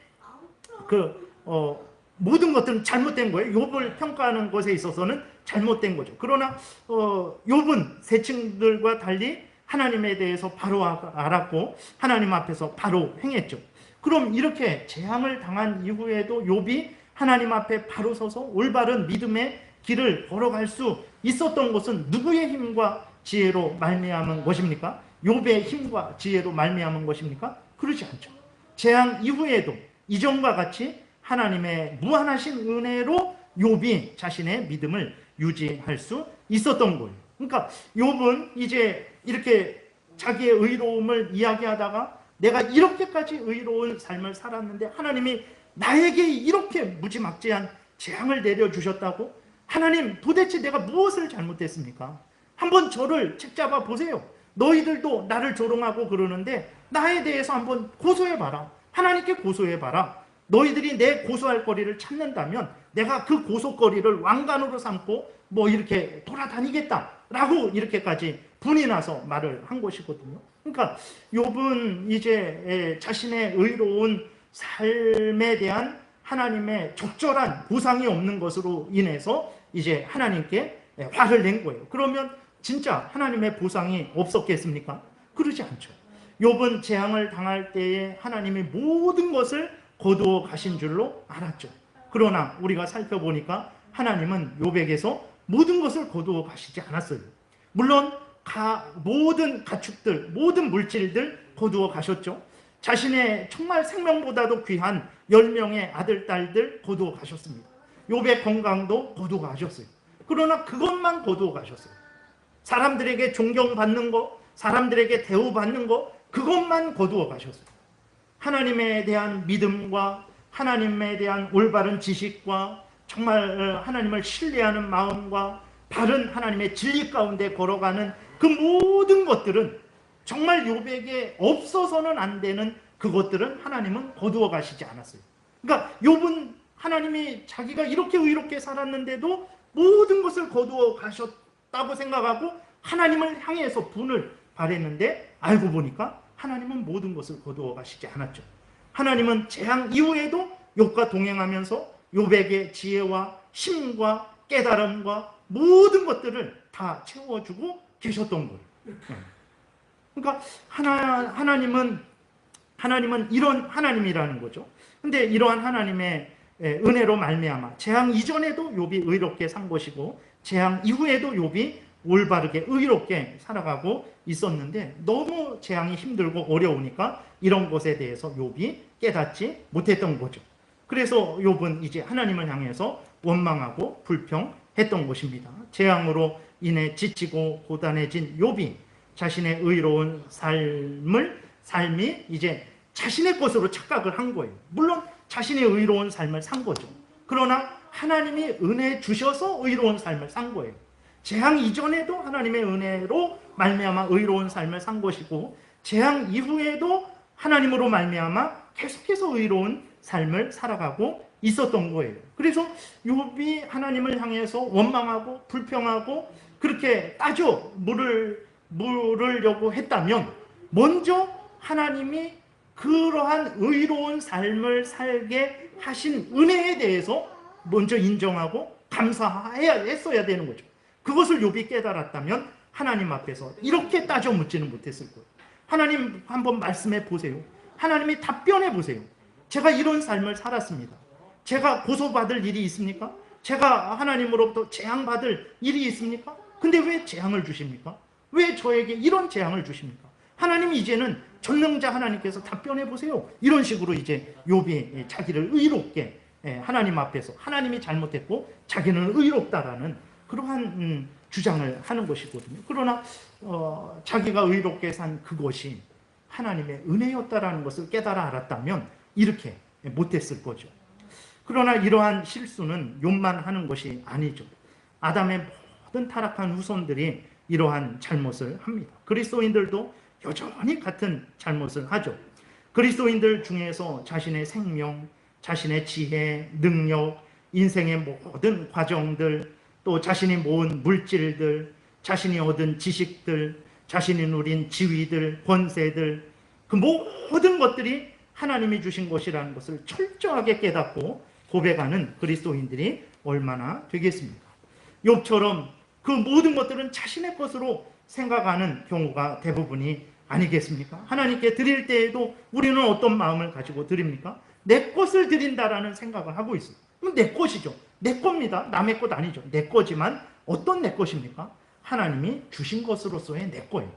모든 것들은 잘못된 거예요. 욥을 평가하는 것에 있어서는 잘못된 거죠. 그러나 욥은 세 친구들과 달리 하나님에 대해서 바로 알았고 하나님 앞에서 바로 행했죠. 그럼 이렇게 재앙을 당한 이후에도 욥이 하나님 앞에 바로 서서 올바른 믿음의 길을 걸어갈 수 있었던 것은 누구의 힘과 지혜로 말미암은 것입니까? 욥의 힘과 지혜로 말미암은 것입니까? 그러지 않죠. 재앙 이후에도 이전과 같이 하나님의 무한하신 은혜로 욥이 자신의 믿음을 유지할 수 있었던 거예요. 그러니까 욥은 이제 이렇게 자기의 의로움을 이야기하다가 내가 이렇게까지 의로운 삶을 살았는데 하나님이 나에게 이렇게 무지막지한 재앙을 내려주셨다고? 하나님 도대체 내가 무엇을 잘못했습니까? 한번 저를 책잡아 보세요. 너희들도 나를 조롱하고 그러는데 나에 대해서 한번 고소해봐라. 하나님께 고소해봐라. 너희들이 내 고소할 거리를 찾는다면 내가 그 고소거리를 왕관으로 삼고 뭐 이렇게 돌아다니겠다라고 이렇게까지 분이 나서 말을 한 것이거든요. 그러니까 욥은 이제 자신의 의로운 삶에 대한 하나님의 적절한 보상이 없는 것으로 인해서 이제 하나님께 화를 낸 거예요. 그러면 진짜 하나님의 보상이 없었겠습니까? 그러지 않죠. 욥은 재앙을 당할 때에 하나님이 모든 것을 거두어 가신 줄로 알았죠. 그러나 우리가 살펴보니까 하나님은 욥에게서 모든 것을 거두어 가시지 않았어요. 물론 모든 가축들, 모든 물질들 거두어 가셨죠. 자신의 정말 생명보다도 귀한 10명의 아들, 딸들 거두어 가셨습니다. 욥의 건강도 거두어 가셨어요. 그러나 그것만 거두어 가셨어요. 사람들에게 존경받는 거, 사람들에게 대우받는 거, 그것만 거두어 가셨어요. 하나님에 대한 믿음과 하나님에 대한 올바른 지식과 정말 하나님을 신뢰하는 마음과 바른 하나님의 진리 가운데 걸어가는 그 모든 것들은 정말 욥에게 없어서는 안 되는 그것들은 하나님은 거두어 가시지 않았어요. 그러니까 욥은 하나님이 자기가 이렇게 의롭게 살았는데도 모든 것을 거두어 가셨다고 생각하고 하나님을 향해서 분을 발했는데 알고 보니까 하나님은 모든 것을 거두어 가시지 않았죠. 하나님은 재앙 이후에도 욥과 동행하면서 욥에게 지혜와 힘과 깨달음과 모든 것들을 다 채워주고 계셨던 거예요. 그러니까 하나님은 이런 하나님이라는 거죠. 근데 이러한 하나님의 은혜로 말미암아 재앙 이전에도 욥이 의롭게 산 것이고 재앙 이후에도 욥이 올바르게 의롭게 살아가고 있었는데 너무 재앙이 힘들고 어려우니까 이런 것에 대해서 욥이 깨닫지 못했던 거죠. 그래서 욥은 이제 하나님을 향해서 원망하고 불평했던 것입니다. 재앙으로 인해 지치고 고단해진 욥이 자신의 의로운 삶이 이제 자신의 것으로 착각을 한 거예요. 물론 자신의 의로운 삶을 산 거죠. 그러나 하나님이 은혜 주셔서 의로운 삶을 산 거예요. 재앙 이전에도 하나님의 은혜로 말미암아 의로운 삶을 산 것이고 재앙 이후에도 하나님으로 말미암아 계속해서 의로운 삶을 살아가고 있었던 거예요. 그래서 욥이 하나님을 향해서 원망하고 불평하고 그렇게 따져 물으려고 했다면 먼저 하나님이 그러한 의로운 삶을 살게 하신 은혜에 대해서 먼저 인정하고 감사했어야 되는 거죠. 그것을 욥이 깨달았다면 하나님 앞에서 이렇게 따져 묻지는 못했을 거예요. 하나님 한번 말씀해 보세요. 하나님이 답변해 보세요. 제가 이런 삶을 살았습니다. 제가 고소받을 일이 있습니까? 제가 하나님으로부터 재앙받을 일이 있습니까? 근데 왜 재앙을 주십니까? 왜 저에게 이런 재앙을 주십니까? 하나님이 이제는 전능자 하나님께서 답변해 보세요. 이런 식으로 이제 욥이 자기를 의롭게 하나님 앞에서 하나님이 잘못했고 자기는 의롭다라는 그러한 주장을 하는 것이거든요. 그러나 자기가 의롭게 산 그것이 하나님의 은혜였다라는 것을 깨달아 알았다면 이렇게 못했을 거죠. 그러나 이러한 실수는 욥만 하는 것이 아니죠. 아담의 모든 타락한 후손들이 이러한 잘못을 합니다. 그리스도인들도 여전히 같은 잘못을 하죠. 그리스도인들 중에서 자신의 생명, 자신의 지혜, 능력, 인생의 모든 과정들, 또 자신이 모은 물질들, 자신이 얻은 지식들, 자신이 누린 지위들, 권세들, 그 모든 것들이 하나님이 주신 것이라는 것을 철저하게 깨닫고 고백하는 그리스도인들이 얼마나 되겠습니까? 욥처럼 그 모든 것들은 자신의 것으로 생각하는 경우가 대부분이 아니겠습니까? 하나님께 드릴 때에도 우리는 어떤 마음을 가지고 드립니까? 내 것을 드린다라는 생각을 하고 있어요. 그럼 내 것이죠. 내 겁니다. 남의 것 아니죠. 내 거지만 어떤 내 것입니까? 하나님이 주신 것으로서의 내 거예요.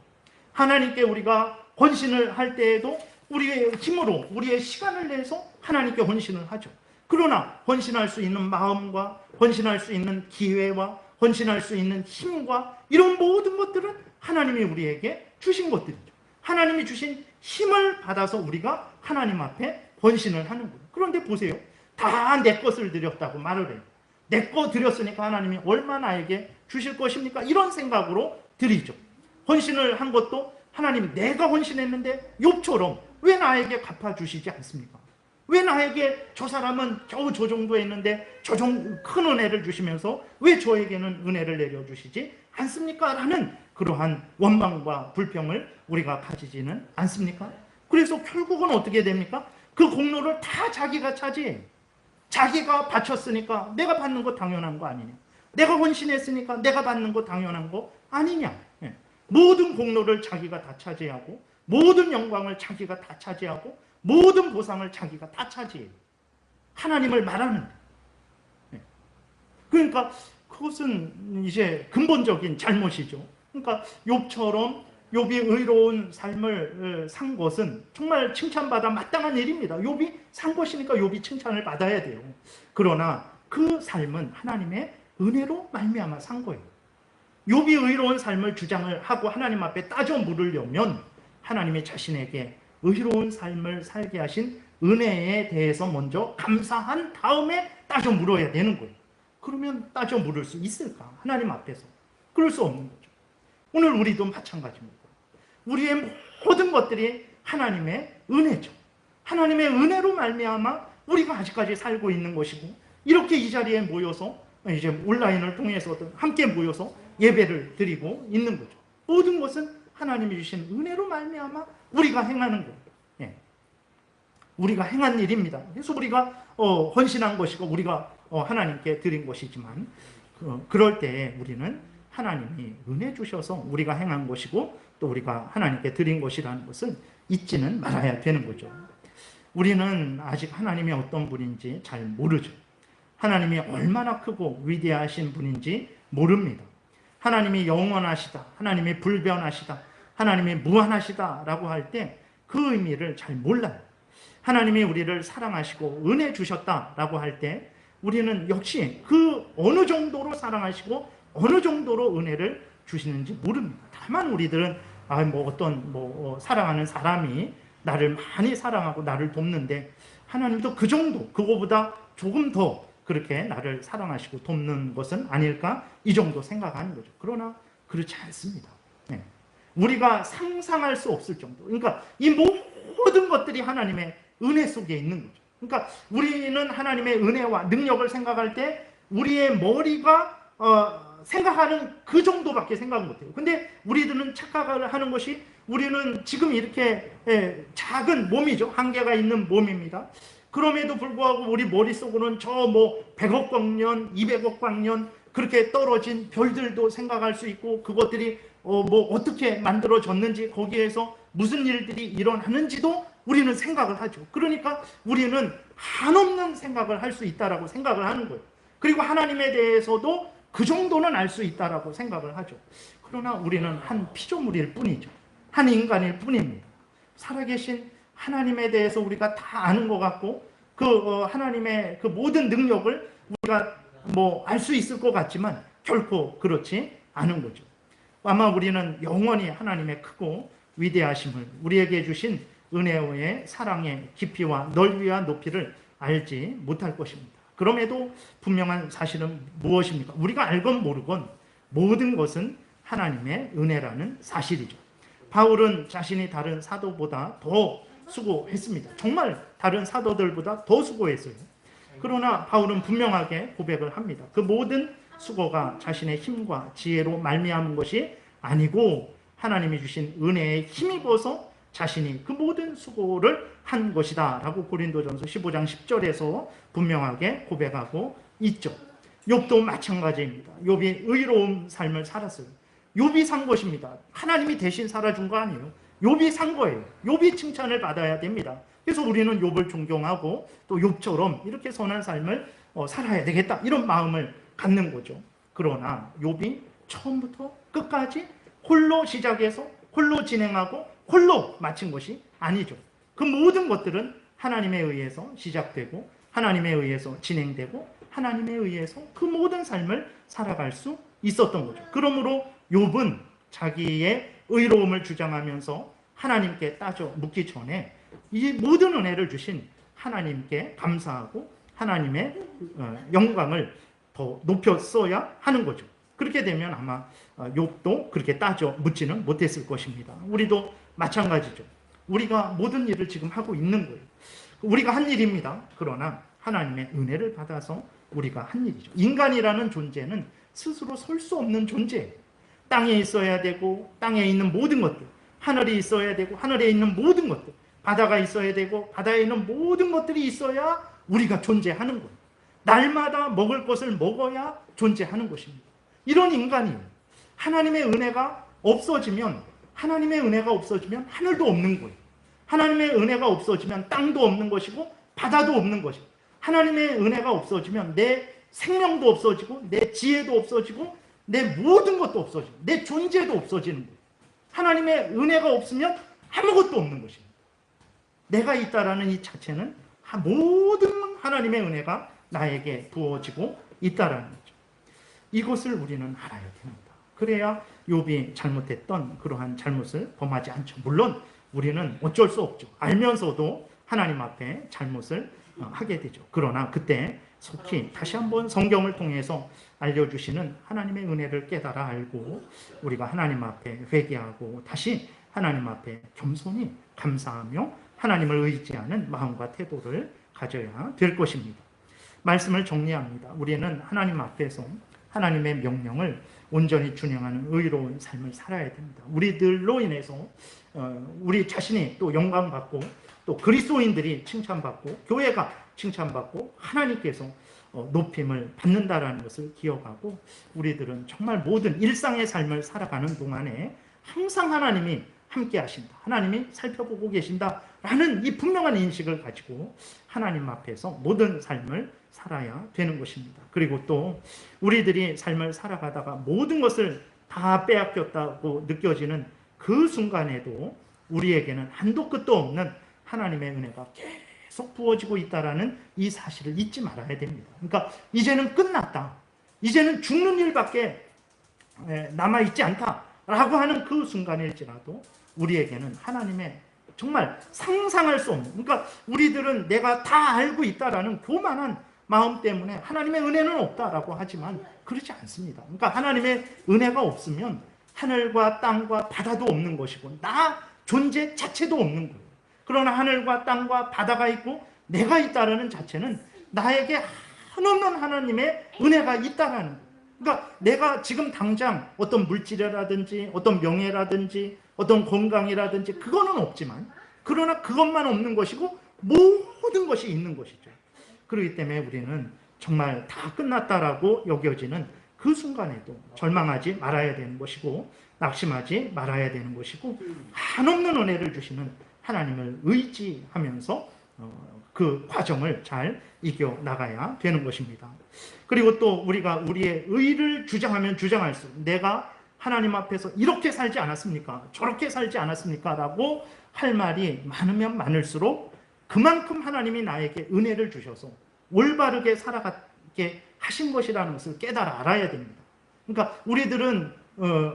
하나님께 우리가 헌신을 할 때에도 우리의 힘으로 우리의 시간을 내서 하나님께 헌신을 하죠. 그러나 헌신할 수 있는 마음과 헌신할 수 있는 기회와 헌신할 수 있는 힘과 이런 모든 것들은 하나님이 우리에게 주신 것들이죠. 하나님이 주신 힘을 받아서 우리가 하나님 앞에 헌신을 하는 거예요. 그런데 보세요. 다 내 것을 드렸다고 말을 해요. 내 거 드렸으니까 하나님이 얼마나 나에게 주실 것입니까? 이런 생각으로 드리죠. 헌신을 한 것도 하나님 내가 헌신했는데 욥처럼 왜 나에게 갚아주시지 않습니까? 왜 나에게 저 사람은 겨우 저 정도 했는데 저 정도 큰 은혜를 주시면서 왜 저에게는 은혜를 내려주시지 않습니까? 라는 그러한 원망과 불평을 우리가 가지지는 않습니까? 그래서 결국은 어떻게 됩니까? 그 공로를 다 자기가 차지해요. 자기가 바쳤으니까 내가 받는 거 당연한 거 아니냐. 내가 헌신했으니까 내가 받는 거 당연한 거 아니냐. 모든 공로를 자기가 다 차지하고 모든 영광을 자기가 다 차지하고 모든 보상을 자기가 다 차지해요. 하나님을 말하는데. 그러니까 그것은 이제 근본적인 잘못이죠. 그러니까 욥처럼 욥이 의로운 삶을 산 것은 정말 칭찬받아 마땅한 일입니다. 욥이 산 것이니까 욥이 칭찬을 받아야 돼요. 그러나 그 삶은 하나님의 은혜로 말미암아 산 거예요. 욥이 의로운 삶을 주장을 하고 하나님 앞에 따져 물으려면 하나님이 자신에게 의로운 삶을 살게 하신 은혜에 대해서 먼저 감사한 다음에 따져 물어야 되는 거예요. 그러면 따져 물을 수 있을까? 하나님 앞에서. 그럴 수 없는 거죠. 오늘 우리도 마찬가지입니다. 우리의 모든 것들이 하나님의 은혜죠. 하나님의 은혜로 말미암아 우리가 아직까지 살고 있는 것이고 이렇게 이 자리에 모여서 이제 온라인을 통해서든 함께 모여서 예배를 드리고 있는 거죠. 모든 것은 하나님이 주신 은혜로 말미암아 우리가 행하는 거예요. 예. 우리가 행한 일입니다. 그래서 우리가 헌신한 것이고 우리가 하나님께 드린 것이지만 그럴 때 우리는 하나님이 은혜 주셔서 우리가 행한 것이고 또 우리가 하나님께 드린 것이라는 것을 잊지는 말아야 되는 거죠. 우리는 아직 하나님이 어떤 분인지 잘 모르죠. 하나님이 얼마나 크고 위대하신 분인지 모릅니다. 하나님이 영원하시다, 하나님이 불변하시다, 하나님이 무한하시다라고 할 때 그 의미를 잘 몰라요. 하나님이 우리를 사랑하시고 은혜 주셨다라고 할 때 우리는 역시 그 어느 정도로 사랑하시고 어느 정도로 은혜를 주시는지 모릅니다. 다만 우리들은 사랑하는 사람이 나를 많이 사랑하고 나를 돕는데 하나님도 그 정도, 그거보다 조금 더 그렇게 나를 사랑하시고 돕는 것은 아닐까? 이 정도 생각하는 거죠. 그러나 그렇지 않습니다. 네. 우리가 상상할 수 없을 정도. 그러니까 이 모든 것들이 하나님의 은혜 속에 있는 거죠. 그러니까 우리는 하나님의 은혜와 능력을 생각할 때 우리의 머리가 생각하는 그 정도밖에 생각 못해요. 근데 우리들은 착각을 하는 것이 우리는 지금 이렇게 작은 몸이죠. 한계가 있는 몸입니다. 그럼에도 불구하고 우리 머릿속으로는 100억 광년, 200억 광년 그렇게 떨어진 별들도 생각할 수 있고 그것들이 어떻게 만들어졌는지 거기에서 무슨 일들이 일어나는지도 우리는 생각을 하죠. 그러니까 우리는 한없는 생각을 할 수 있다라고 생각을 하는 거예요. 그리고 하나님에 대해서도 그 정도는 알 수 있다라고 생각을 하죠. 그러나 우리는 한 피조물일 뿐이죠. 한 인간일 뿐입니다. 살아계신 하나님에 대해서 우리가 다 아는 것 같고 하나님의 그 모든 능력을 우리가 뭐 알 수 있을 것 같지만 결코 그렇지 않은 거죠. 아마 우리는 영원히 하나님의 크고 위대하심을, 우리에게 주신 은혜의 사랑의 깊이와 넓이와 높이를 알지 못할 것입니다. 그럼에도 분명한 사실은 무엇입니까? 우리가 알건 모르건 모든 것은 하나님의 은혜라는 사실이죠. 바울은 자신이 다른 사도보다 더 수고했습니다. 정말 다른 사도들보다 더 수고했어요. 그러나 바울은 분명하게 고백을 합니다. 그 모든 수고가 자신의 힘과 지혜로 말미암은 것이 아니고 하나님이 주신 은혜에 힘입어서 자신이 그 모든 수고를 한 것이다 라고 고린도전서 15장 10절에서 분명하게 고백하고 있죠. 욥도 마찬가지입니다. 욥이 의로운 삶을 살았어요. 욥이 산 것입니다. 하나님이 대신 살아준 거 아니에요. 욥이 산 거예요. 욥이 칭찬을 받아야 됩니다. 그래서 우리는 욥을 존경하고 또 욥처럼 이렇게 선한 삶을 살아야 되겠다 이런 마음을 갖는 거죠. 그러나 욥이 처음부터 끝까지 홀로 시작해서 홀로 진행하고 홀로 마친 것이 아니죠. 그 모든 것들은 하나님에 의해서 시작되고 하나님에 의해서 진행되고 하나님에 의해서 그 모든 삶을 살아갈 수 있었던 거죠. 그러므로 욥은 자기의 의로움을 주장하면서 하나님께 따져 묻기 전에 이 모든 은혜를 주신 하나님께 감사하고 하나님의 영광을 더 높였어야 하는 거죠. 그렇게 되면 아마 욥도 그렇게 따져 묻지는 못했을 것입니다. 우리도 마찬가지죠. 우리가 모든 일을 지금 하고 있는 거예요. 우리가 한 일입니다. 그러나 하나님의 은혜를 받아서 우리가 한 일이죠. 인간이라는 존재는 스스로 설 수 없는 존재예요. 땅에 있어야 되고 땅에 있는 모든 것들, 하늘이 있어야 되고 하늘에 있는 모든 것들, 바다가 있어야 되고 바다에 있는 모든 것들이 있어야 우리가 존재하는 거예요. 날마다 먹을 것을 먹어야 존재하는 것입니다. 이런 인간이에요. 하나님의 은혜가 없어지면 하늘도 없는 거예요. 하나님의 은혜가 없어지면 땅도 없는 것이고 바다도 없는 것이고, 하나님의 은혜가 없어지면 내 생명도 없어지고 내 지혜도 없어지고 내 모든 것도 없어지고 내 존재도 없어지는 거예요. 하나님의 은혜가 없으면 아무것도 없는 것입니다. 내가 있다라는 이 자체는 모든 하나님의 은혜가 나에게 부어지고 있다라는 거죠. 이것을 우리는 알아야 됩니다. 그래야 욥이 잘못했던 그러한 잘못을 범하지 않죠. 물론 우리는 어쩔 수 없죠. 알면서도 하나님 앞에 잘못을 하게 되죠. 그러나 그때 속히 다시 한번 성경을 통해서 알려주시는 하나님의 은혜를 깨달아 알고 우리가 하나님 앞에 회개하고 다시 하나님 앞에 겸손히 감사하며 하나님을 의지하는 마음과 태도를 가져야 될 것입니다. 말씀을 정리합니다. 우리는 하나님 앞에서 하나님의 명령을 온전히 준행하는 의로운 삶을 살아야 됩니다. 우리들로 인해서 우리 자신이 또 영광받고 또 그리스도인들이 칭찬받고 교회가 칭찬받고 하나님께서 높임을 받는다라는 것을 기억하고 우리들은 정말 모든 일상의 삶을 살아가는 동안에 항상 하나님이 함께 하신다, 하나님이 살펴보고 계신다라는 이 분명한 인식을 가지고 하나님 앞에서 모든 삶을 살아야 되는 것입니다. 그리고 또 우리들이 삶을 살아가다가 모든 것을 다 빼앗겼다고 느껴지는 그 순간에도 우리에게는 한도 끝도 없는 하나님의 은혜가 계속 부어지고 있다는 이 사실을 잊지 말아야 됩니다. 그러니까 이제는 끝났다, 이제는 죽는 일밖에 남아있지 않다라고 하는 그 순간일지라도 우리에게는 하나님의 정말 상상할 수 없는, 그러니까 우리들은 내가 다 알고 있다라는 교만한 마음 때문에 하나님의 은혜는 없다라고 하지만 그렇지 않습니다. 그러니까 하나님의 은혜가 없으면 하늘과 땅과 바다도 없는 것이고 나 존재 자체도 없는 거예요. 그러나 하늘과 땅과 바다가 있고 내가 있다라는 자체는 나에게 한없는 하나님의 은혜가 있다라는 거예요. 그러니까 내가 지금 당장 어떤 물질이라든지 어떤 명예라든지 어떤 건강이라든지 그거는 없지만 그러나 그것만 없는 것이고 모든 것이 있는 것이죠. 그렇기 때문에 우리는 정말 다 끝났다라고 여겨지는 그 순간에도 절망하지 말아야 되는 것이고 낙심하지 말아야 되는 것이고 한없는 은혜를 주시는 하나님을 의지하면서 그 과정을 잘 이겨나가야 되는 것입니다. 그리고 또 우리가 우리의 의를 주장하면 주장할수록 내가 하나님 앞에서 이렇게 살지 않았습니까? 저렇게 살지 않았습니까? 라고 할 말이 많으면 많을수록 그만큼 하나님이 나에게 은혜를 주셔서 올바르게 살아가게 하신 것이라는 것을 깨달아 알아야 됩니다. 그러니까 우리들은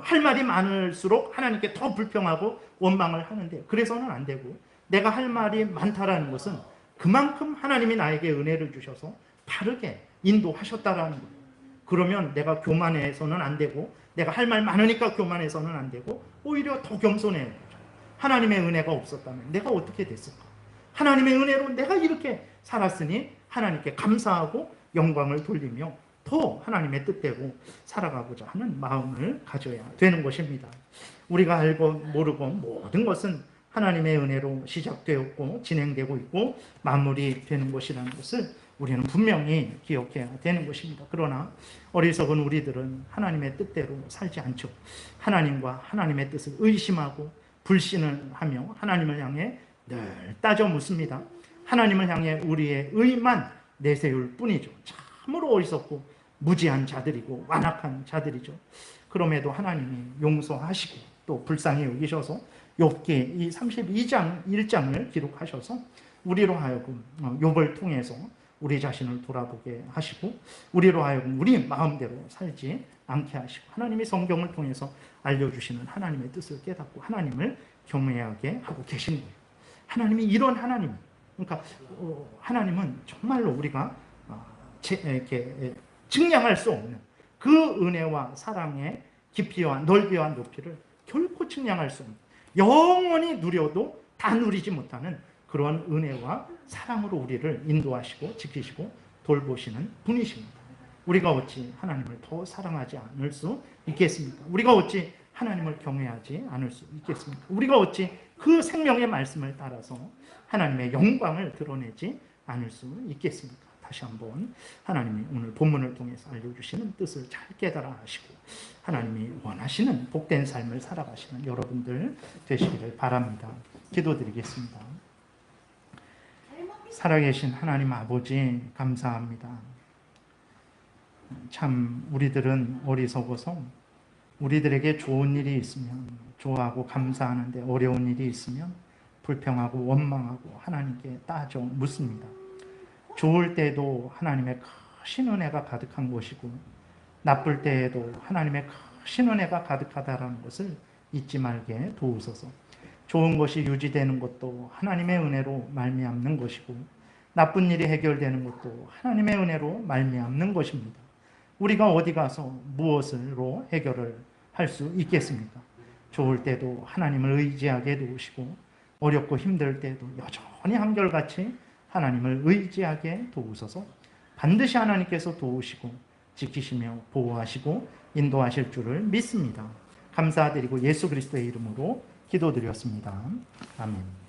할 말이 많을수록 하나님께 더 불평하고 원망을 하는데 그래서는 안 되고, 내가 할 말이 많다라는 것은 그만큼 하나님이 나에게 은혜를 주셔서 바르게 인도하셨다라는 거예요. 그러면 내가 교만해서는 안 되고, 내가 할 말 많으니까 교만해서는 안 되고, 오히려 더 겸손해야 되죠. 하나님의 은혜가 없었다면 내가 어떻게 됐을까? 하나님의 은혜로 내가 이렇게 살았으니 하나님께 감사하고 영광을 돌리며 더 하나님의 뜻대로 살아가고자 하는 마음을 가져야 되는 것입니다. 우리가 알고 모르고 모든 것은 하나님의 은혜로 시작되었고 진행되고 있고 마무리되는 것이라는 것을 우리는 분명히 기억해야 되는 것입니다. 그러나 어리석은 우리들은 하나님의 뜻대로 살지 않죠. 하나님과 하나님의 뜻을 의심하고 불신을 하며 하나님을 향해 늘 따져 묻습니다. 하나님을 향해 우리의 의만 내세울 뿐이죠. 참으로 어리석고 무지한 자들이고 완악한 자들이죠. 그럼에도 하나님이 용서하시고 또 불쌍히 여기셔서 욥기 이 32장 1장을 기록하셔서 우리로 하여금 욥을 통해서 우리 자신을 돌아보게 하시고 우리로 하여금 우리 마음대로 살지 않게 하시고 하나님이 성경을 통해서 알려주시는 하나님의 뜻을 깨닫고 하나님을 경외하게 하고 계신 거예요. 하나님이 이런 하나님, 그러니까 하나님은 정말로 우리가 이렇게 측량할 수 없는 그 은혜와 사랑의 깊이와 넓이와 높이를 결코 측량할 수 없는, 영원히 누려도 다 누리지 못하는 그런 은혜와 사랑으로 우리를 인도하시고 지키시고 돌보시는 분이십니다. 우리가 어찌 하나님을 더 사랑하지 않을 수 있겠습니까? 우리가 어찌 하나님을 경외하지 않을 수 있겠습니까? 우리가 어찌 그 생명의 말씀을 따라서 하나님의 영광을 드러내지 않을 수 있겠습니까? 다시 한번 하나님이 오늘 본문을 통해서 알려주시는 뜻을 잘 깨달아 하시고 하나님이 원하시는 복된 삶을 살아가시는 여러분들 되시기를 바랍니다. 기도드리겠습니다. 살아계신 하나님 아버지 감사합니다. 참 우리들은 어리석어서 우리들에게 좋은 일이 있으면 좋아하고 감사하는데 어려운 일이 있으면 불평하고 원망하고 하나님께 따져 묻습니다. 좋을 때에도 하나님의 크신 은혜가 가득한 것이고 나쁠 때에도 하나님의 크신 은혜가 가득하다라는 것을 잊지 말게 도우소서. 좋은 것이 유지되는 것도 하나님의 은혜로 말미암는 것이고 나쁜 일이 해결되는 것도 하나님의 은혜로 말미암는 것입니다. 우리가 어디 가서 무엇으로 해결을 할 수 있겠습니까? 좋을 때도 하나님을 의지하게 도우시고 어렵고 힘들 때도 여전히 한결같이 하나님을 의지하게 도우소서. 반드시 하나님께서 도우시고 지키시며 보호하시고 인도하실 줄을 믿습니다. 감사드리고 예수 그리스도의 이름으로 기도드렸습니다. 아멘.